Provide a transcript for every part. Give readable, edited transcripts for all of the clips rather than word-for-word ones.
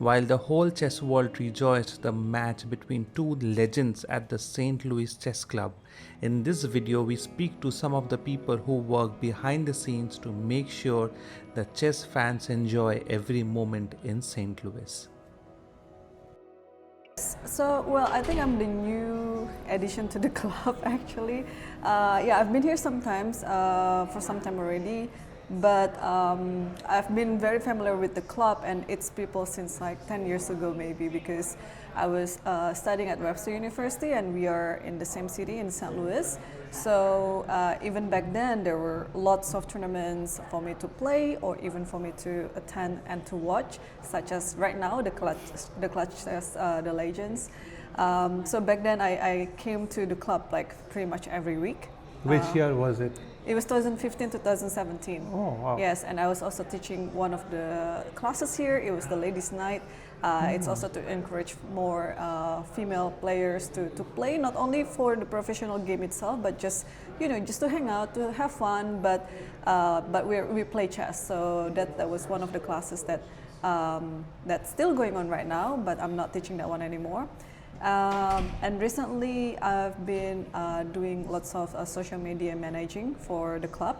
While the whole chess world rejoiced the match between two legends at the St. Louis Chess Club, in this video we speak to some of the people who work behind the scenes to make sure the chess fans enjoy every moment in St. Louis. So, well, I think I'm the new addition to the club actually. Yeah, I've been here sometimes for some time already, but I've been very familiar with the club and its people since like 10 years ago maybe, because I was studying at Webster University and we are in the same city in St. Louis. So even back then there were lots of tournaments for me to play or even for me to attend and to watch, such as right now the Clutch Test, the Legends. So back then I came to the club like pretty much every week. Which year was it? It was 2015, 2017. Oh, wow. Yes, and I was also teaching one of the classes here. It was the ladies' night. It's also to encourage more female players to play, not only for the professional game itself, but just just to hang out, to have fun. But we play chess, so that was one of the classes that's still going on right now. But I'm not teaching that one anymore. And recently I've been doing lots of social media managing for the club.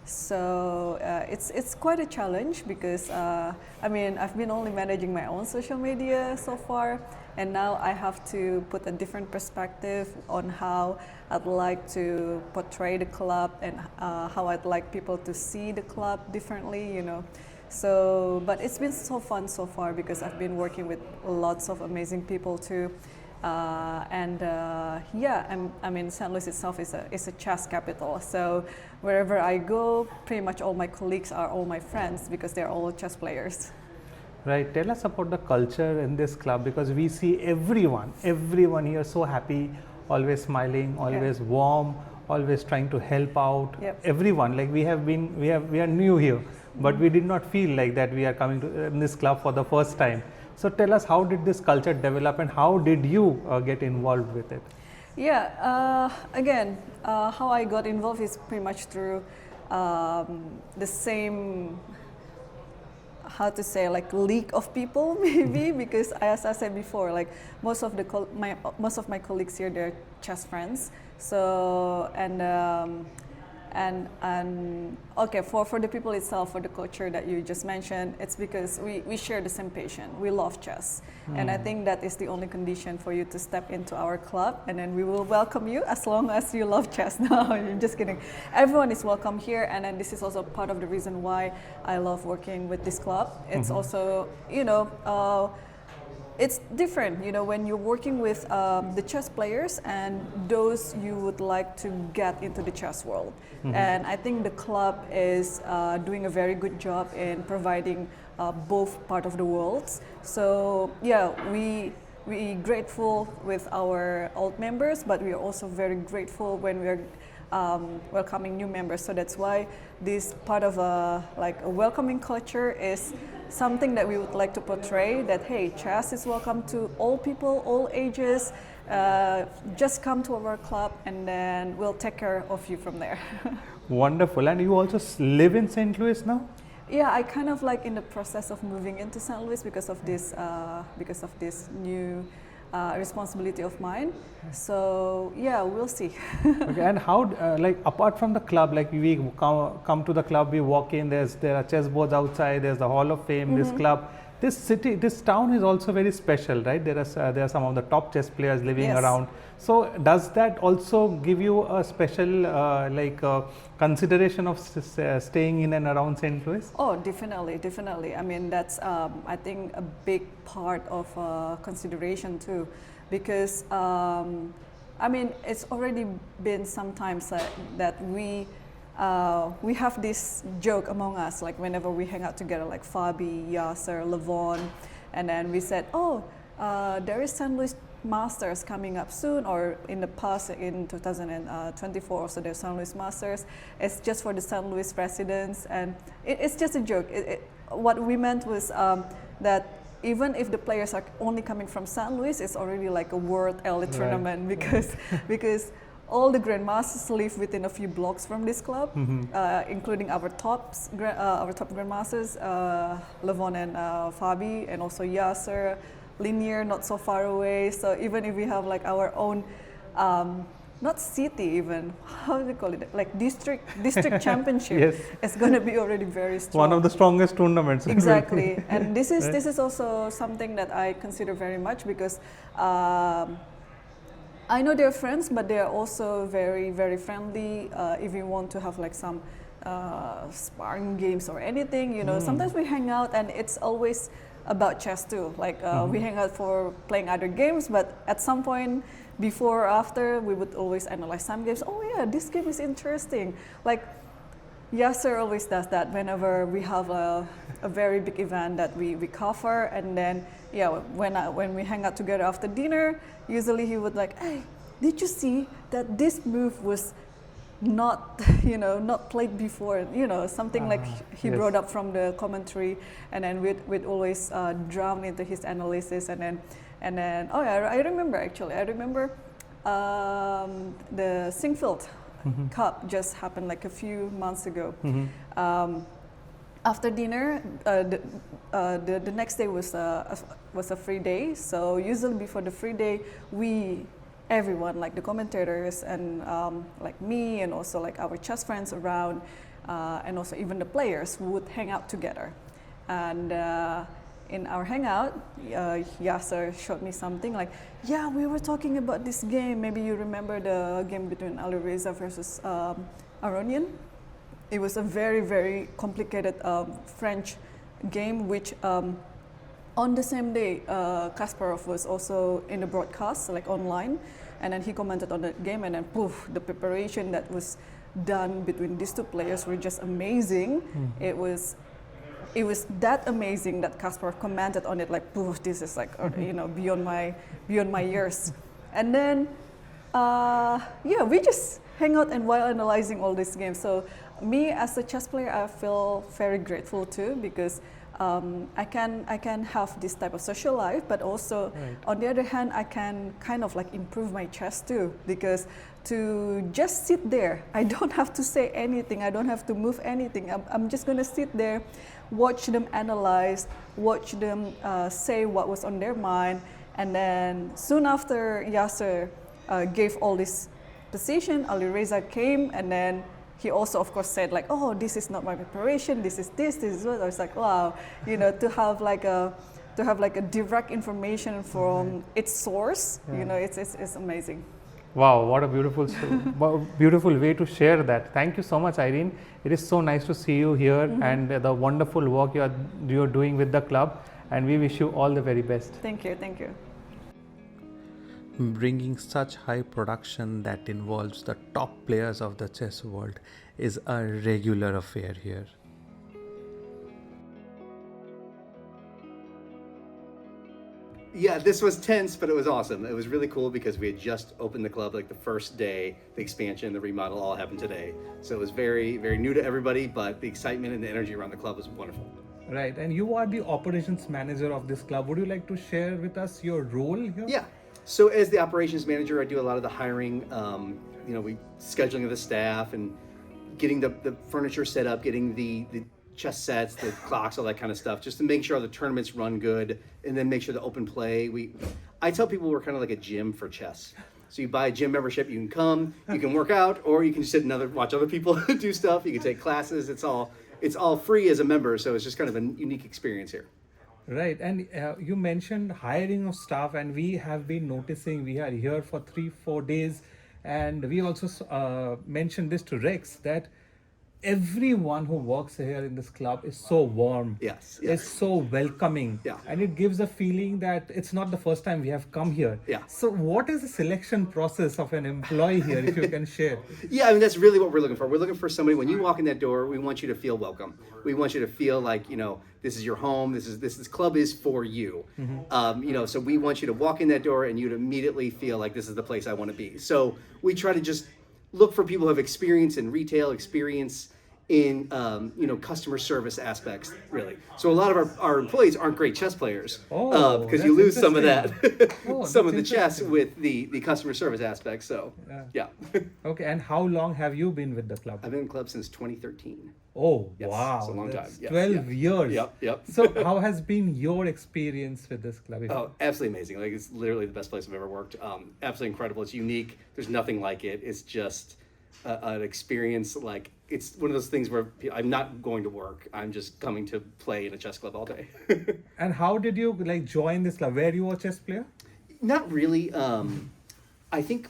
So it's quite a challenge because I've been only managing my own social media so far, and now I have to put a different perspective on how I'd like to portray the club and how I'd like people to see the club differently, So, but it's been so fun so far because I've been working with lots of amazing people too. St. Louis itself is a chess capital. So wherever I go, pretty much all my colleagues are all my friends because they're all chess players. Right. Tell us about the culture in this club, because we see everyone here so happy, always smiling, always warm, always trying to help out. Yep. Everyone, like we are new here, but we did not feel like that we are coming to in this club for the first time. So tell us, how did this culture develop and how did you get involved with it? Yeah, how I got involved is pretty much through the same, league of people maybe, because as I said before, like most of my colleagues here, they're chess friends. So for the people itself, for the culture that you just mentioned, it's because we share the same passion. We love chess, and I think that is the only condition for you to step into our club, and then we will welcome you as long as you love chess. No, I'm just kidding. Everyone is welcome here, and then this is also part of the reason why I love working with this club. It's also, it's different, when you're working with the chess players and those you would like to get into the chess world. And I think the club is doing a very good job in providing both part of the worlds. So yeah, we grateful with our old members, but we are also very grateful when we are welcoming new members. So that's why this part of a welcoming culture is something that we would like to portray, that hey, chess is welcome to all people, all ages. Just come to our club and then we'll take care of you from there. Wonderful. And you also live in St. Louis now? Yeah, I kind of in the process of moving into St. Louis because of this new responsibility of mine. So yeah, we'll see. Okay, and how, apart from the club, we come to the club, we walk in, there are chess boards outside, there's the Hall of Fame, this club. This town is also very special, right? There are some of the top chess players living around. So does that also give you a special consideration of staying in and around St. Louis? Oh, definitely. I mean, that's I think a big part of consideration too, because it's already been sometimes that we have this joke among us, like whenever we hang out together, like Fabi, Yasser, Levon, and then we said, there is St. Louis Masters coming up soon, or in the past, in 2024, so there's St. Louis Masters. It's just for the St. Louis residents, and it's just a joke. What we meant was that even if the players are only coming from St. Louis, it's already like a world elite tournament because all the grandmasters live within a few blocks from this club, including our top grandmasters, Levon and Fabi, and also Yasser, Linear, not so far away. So even if we have like our own, not city even, how do you call it? Like district championship, Yes. it's going to be already very strong. One of the strongest tournaments. Exactly, and this is also something that I consider very much because. I know they're friends, but they are also very, very friendly. If you want to have like some sparring games or anything, you know, sometimes we hang out and it's always about chess too. Like we hang out for playing other games, but at some point, before or after, we would always analyze some games. Oh yeah, this game is interesting. Like Yasser always does that whenever we have a very big event that we cover, and then when we hang out together after dinner, usually he would like, hey, did you see that this move was not not played before, something like he yes. brought up from the commentary, and then we'd always drown into his analysis, and then oh yeah, I remember the Singfield Cup just happened like a few months ago. After dinner, the next day was a free day. So usually before the free day, everyone like the commentators and like me and also like our chess friends around, and also even the players would hang out together. And in our hangout, Yasser showed me something like, yeah, we were talking about this game. Maybe you remember the game between Alireza versus Aronian. It was a very, very complicated French game, which on the same day, Kasparov was also in the broadcast, like online, and then he commented on that game, and then poof, the preparation that was done between these two players were just amazing. It was that amazing that Kasparov commented on it like, poof, this is like beyond my years. And then we just hang out and while analyzing all these games. So me as a chess player, I feel very grateful too, because I can have this type of social life, but also on the other hand, I can kind of like improve my chess too, because to just sit there, I don't have to say anything, I don't have to move anything. I'm just gonna sit there, watch them analyze, watch them say what was on their mind, and then soon after Yasser gave all this position, Alireza came, and then he also, of course, said like, "Oh, this is not my preparation. This is what." I was like, "Wow, to have like a direct information from its source, it's amazing." Wow, what a beautiful way to share that. Thank you so much, Irene. It is so nice to see you here and the wonderful work you're doing with the club. And we wish you all the very best. Thank you. Bringing such high production that involves the top players of the chess world is a regular affair here. Yeah, this was tense, but it was awesome. It was really cool because we had just opened the club like the first day. The expansion, the remodel all happened today. So it was very, very new to everybody, but the excitement and the energy around the club was wonderful. Right, and you are the operations manager of this club. Would you like to share with us your role here? Yeah. So as the operations manager, I do a lot of the hiring, scheduling of the staff and getting the furniture set up, getting the chess sets, the clocks, all that kind of stuff, just to make sure the tournaments run good, and then make sure the open play. I tell people we're kind of like a gym for chess. So you buy a gym membership, you can come, you can work out, or you can sit and watch other people do stuff. You can take classes. It's all free as a member, so it's just kind of a unique experience here. Right, and you mentioned hiring of staff, and we have been noticing, we are here for 3-4 days, and we also mentioned this to Rex, that everyone who works here in this club is so warm. Yes. It's so welcoming. Yeah. And it gives a feeling that it's not the first time we have come here. Yeah. So what is the selection process of an employee here, if you can share? Yeah, I mean, that's really what we're looking for. We're looking for somebody, when you walk in that door, we want you to feel welcome. We want you to feel like, this is your home. This club is for you. So we want you to walk in that door and you'd immediately feel like this is the place I want to be. So we try to just look for people who have experience in retail, experience in customer service aspects, really. So a lot of our employees aren't great chess players Oh, because you that's lose some of that, Oh, some of that's the chess interesting. with the customer service aspects. So yeah, Okay, and how long have you been with the club? I've been in the club since 2013. Oh, Yes, it's a wow, long time. that's Yes, 12 yeah. years. Yep. So, how has been your experience with this club? Oh, absolutely amazing. Like, it's literally the best place I've ever worked. Absolutely incredible. It's unique. There's nothing like it. It's just an experience. Like, it's one of those things where I'm not going to work. I'm just coming to play in a chess club all day. And how did you like join this club? Were you a chess player? Not really. I think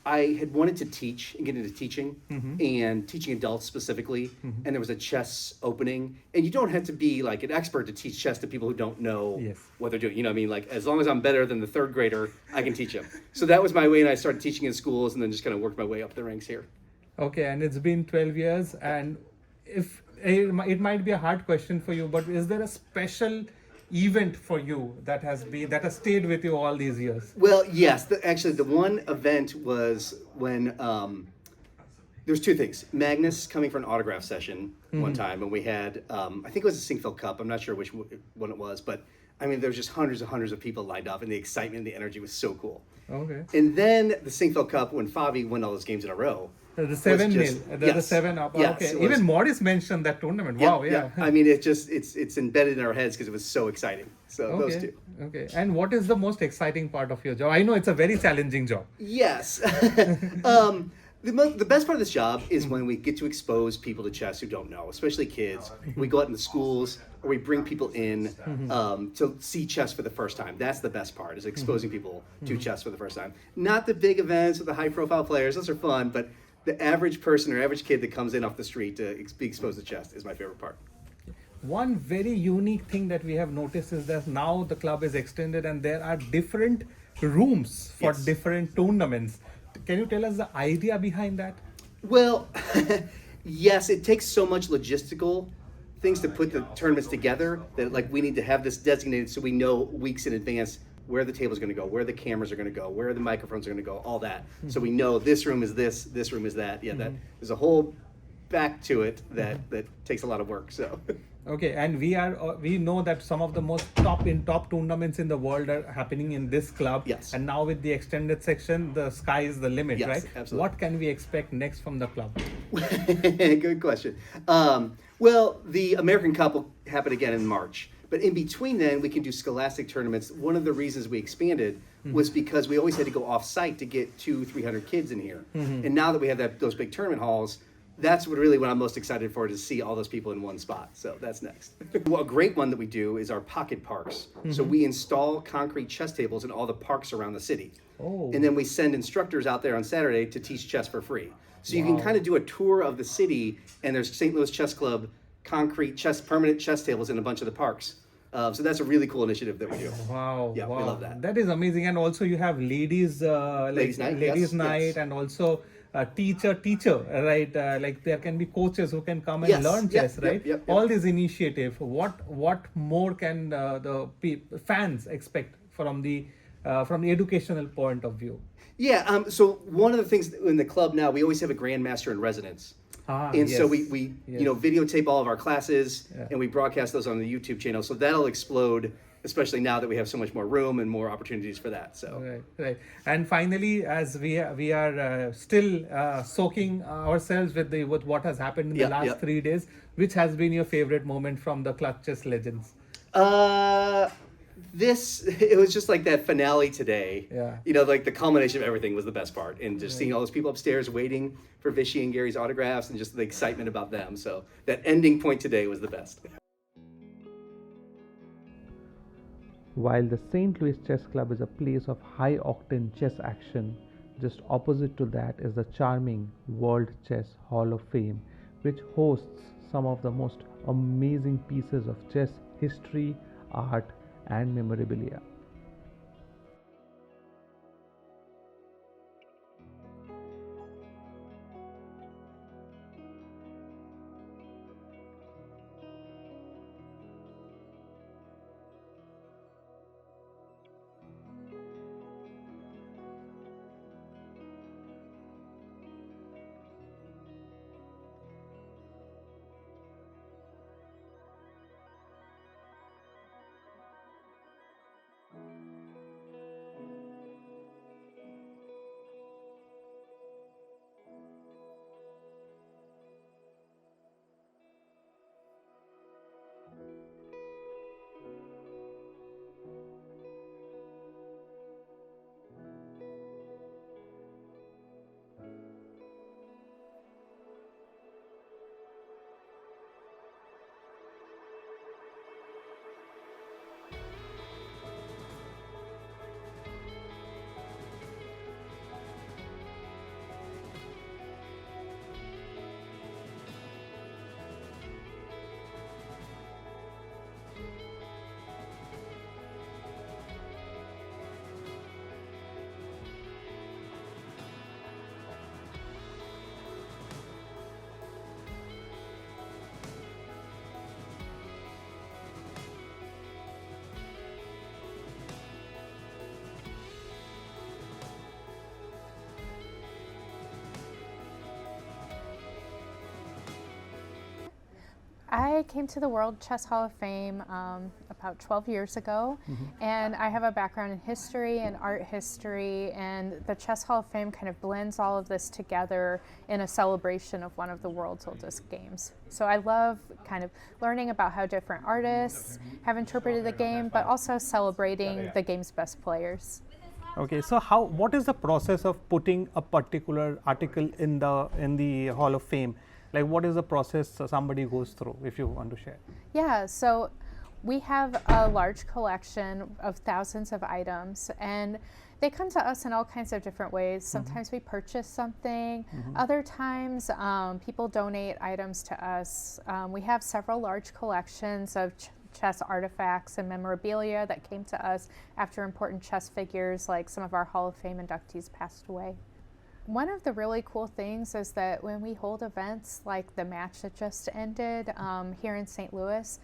I had wanted to teach and get into teaching and teaching adults specifically. And there was a chess opening. And you don't have to be like an expert to teach chess to people who don't know Yes. what they're doing. You know what I mean? Like, as long as I'm better than the third grader, I can teach them. So that was my way. And I started teaching in schools and then just kind of worked my way up the ranks here. Okay, and it's been 12 years. And if it might be a hard question for you, but is there a special event for you that has stayed with you all these years? Well, yes. Actually, the one event was when there's two things. Magnus coming for an autograph session one time, and we had I think it was a Sinkfeld Cup. I'm not sure which one it was, but I mean, there was just hundreds and hundreds of people lined up, and the excitement and the energy was so cool. Okay. And then the Sinkfeld Cup, when Fabi won all those games in a row. The was 7-0, just- the yes. 7 up. Yes, Okay, it was- even Morris mentioned that tournament. Wow, yeah. I mean, it's embedded in our heads because it was so exciting. So those two. Okay. And what is the most exciting part of your job? I know it's a very challenging job. Yes. The best part of this job is when we get to expose people to chess who don't know, especially kids. We go out into schools or we bring people in to see chess for the first time. That's the best part, is exposing people to chess for the first time. Not the big events with the high-profile players. Those are fun, but the average person or average kid that comes in off the street to be exposed to chess is my favorite part. One very unique thing that we have noticed is that now the club is extended and there are different rooms for Yes. different tournaments. Can you tell us the idea behind that? Well, yes, it takes so much logistical things to put the tournaments together that like we need to have this designated so we know weeks in advance where the table's going to go, where the cameras are going to go, where the microphones are going to go, all that. So we know this room is this room is that. Yeah, that there's a whole back to it that takes a lot of work. So Okay, and we know that some of the most top tournaments in the world are happening in this club. Yes. And now with the extended section, the sky is the limit, Yes, right? absolutely. What can we expect next from the club? good question. Well, the American Cup will happen again in March. But in between then, we can do scholastic tournaments. One of the reasons we expanded was because we always had to go off-site to get 200-300 kids in here. And now that we have those big tournament halls, that's what I'm most excited for, to see all those people in one spot. So that's next. Well, a great one that we do is our pocket parks. So we install concrete chess tables in all the parks around the city. Oh. And then we send instructors out there on Saturday to teach chess for free. So you can kind of do a tour of the city, and there's St. Louis Chess Club permanent chess tables in a bunch of the parks. So that's a really cool initiative that we do. Wow. Yeah, wow. we love that. That is amazing. And also you have ladies Ladies' night, ladies' yes, night yes. and also teacher, right? Like there can be coaches who can come and Yes, learn yep, chess, yep, right? yep. All these initiative. What more can fans expect from the educational point of view? Yeah, so one of the things in the club now, we always have a grandmaster in residence. And so yes, we yes. videotape all of our classes and we broadcast those on the YouTube channel. So that'll explode, especially now that we have so much more room and more opportunities for that. So Right. And finally, as we are still soaking ourselves with what has happened in the Yeah, last yeah. 3 days, which has been your favorite moment from the Clutch Chess Legends? it was just like that finale today. Yeah. Like the culmination of everything was the best part. And just seeing all those people upstairs waiting for Vichy and Gary's autographs and just the excitement about them. So that ending point today was the best. While the St. Louis Chess Club is a place of high octane chess action, just opposite to that is the charming World Chess Hall of Fame, which hosts some of the most amazing pieces of chess history, art, and memorabilia. I came to the World Chess Hall of Fame about 12 years ago, and I have a background in history and art history, and the Chess Hall of Fame kind of blends all of this together in a celebration of one of the world's oldest games. So I love kind of learning about how different artists have interpreted the game, but also celebrating the game's best players. Okay, so what is the process of putting a particular article in the Hall of Fame? Like, what is the process somebody goes through, if you want to share? Yeah, so we have a large collection of thousands of items, and they come to us in all kinds of different ways. Sometimes we purchase something. Other times people donate items to us. We have several large collections of chess artifacts and memorabilia that came to us after important chess figures like some of our Hall of Fame inductees passed away. One of the really cool things is that when we hold events like the match that just ended here in St. Louis,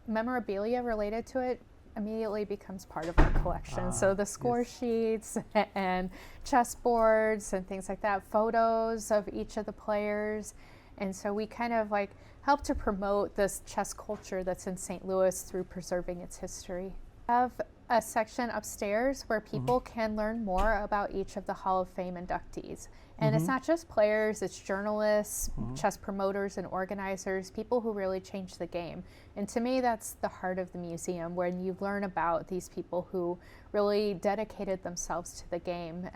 memorabilia related to it immediately becomes part of our collection. So the score sheets and chessboards and things like that, photos of each of the players. And so we kind of like help to promote this chess culture that's in St. Louis through preserving its history. We have a section upstairs where people can learn more about each of the Hall of Fame inductees. And it's not just players, it's journalists, chess promoters and organizers, people who really changed the game. And to me, that's the heart of the museum, when you learn about these people who really dedicated themselves to the game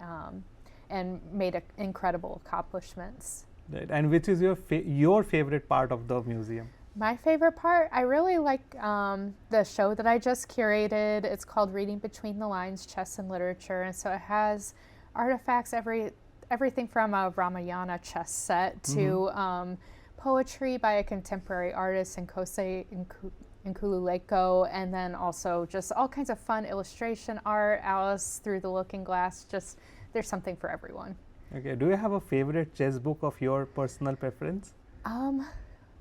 and made incredible accomplishments. Right. And which is your favorite part of the museum? My favorite part, I really like the show that I just curated. It's called Reading Between the Lines, Chess and Literature. And so it has artifacts, everything from a Ramayana chess set to poetry by a contemporary artist, Nkose Nkululeko, and then also just all kinds of fun illustration art, Alice Through the Looking Glass, just there's something for everyone. Okay, do you have a favorite chess book of your personal preference?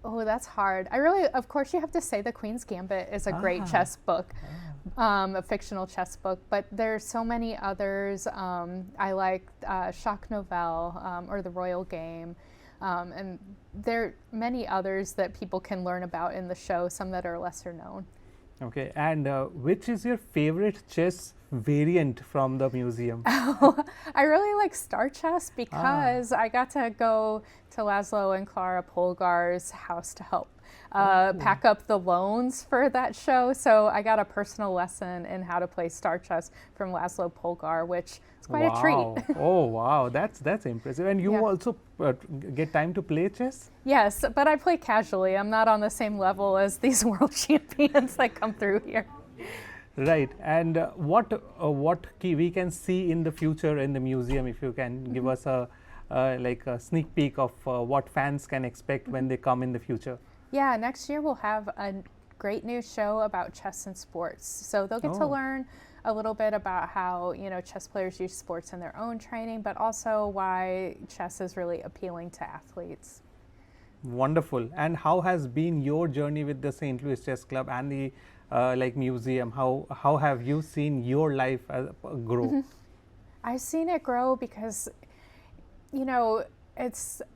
Oh, that's hard. Of course, you have to say The Queen's Gambit is a great chess book, a fictional chess book, but there's so many others. I like Shock Novelle or The Royal Game, and there are many others that people can learn about in the show, some that are lesser known. Okay, and which is your favorite chess variant from the museum? I really like Star Chess because I got to go to Laszlo and Clara Polgar's house to help pack up the loans for that show. So I got a personal lesson in how to play Star Chess from Laszlo Polgar, which is quite a treat. Oh, wow, that's impressive. And you also get time to play chess? Yes, but I play casually. I'm not on the same level as these world champions that come through here. Right, and what we can see in the future in the museum, if you can give us a sneak peek of what fans can expect when they come in the future. Yeah, next year we'll have a great new show about chess and sports. So they'll get to learn a little bit about how chess players use sports in their own training, but also why chess is really appealing to athletes. Wonderful. And how has been your journey with the St. Louis Chess Club and the museum? How have you seen your life grow? I've seen it grow because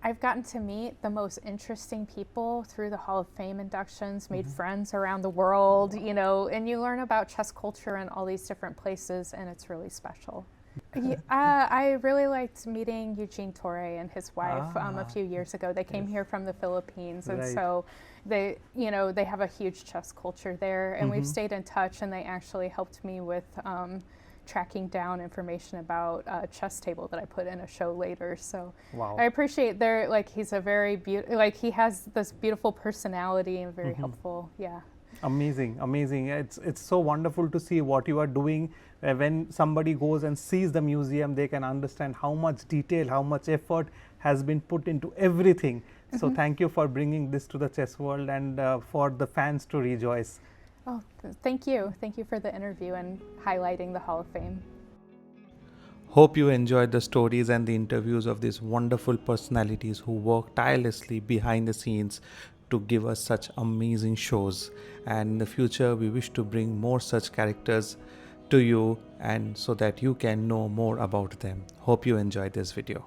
I've gotten to meet the most interesting people through the Hall of Fame inductions, made friends around the world, and you learn about chess culture in all these different places, and it's really special. I really liked meeting Eugene Torre and his wife a few years ago. They came here from the Philippines, and so they have a huge chess culture there, and we've stayed in touch, and they actually helped me with tracking down information about a chess table that I put in a show later. So I appreciate he's a very he has this beautiful personality and very helpful. Yeah. Amazing, amazing. It's so wonderful to see what you are doing. When somebody goes and sees the museum, they can understand how much detail, how much effort has been put into everything. So thank you for bringing this to the chess world and for the fans to rejoice. Oh, thank you. Thank you for the interview and highlighting the Hall of Fame. Hope you enjoyed the stories and the interviews of these wonderful personalities who work tirelessly behind the scenes to give us such amazing shows. And in the future, we wish to bring more such characters to you, and so that you can know more about them. Hope you enjoyed this video.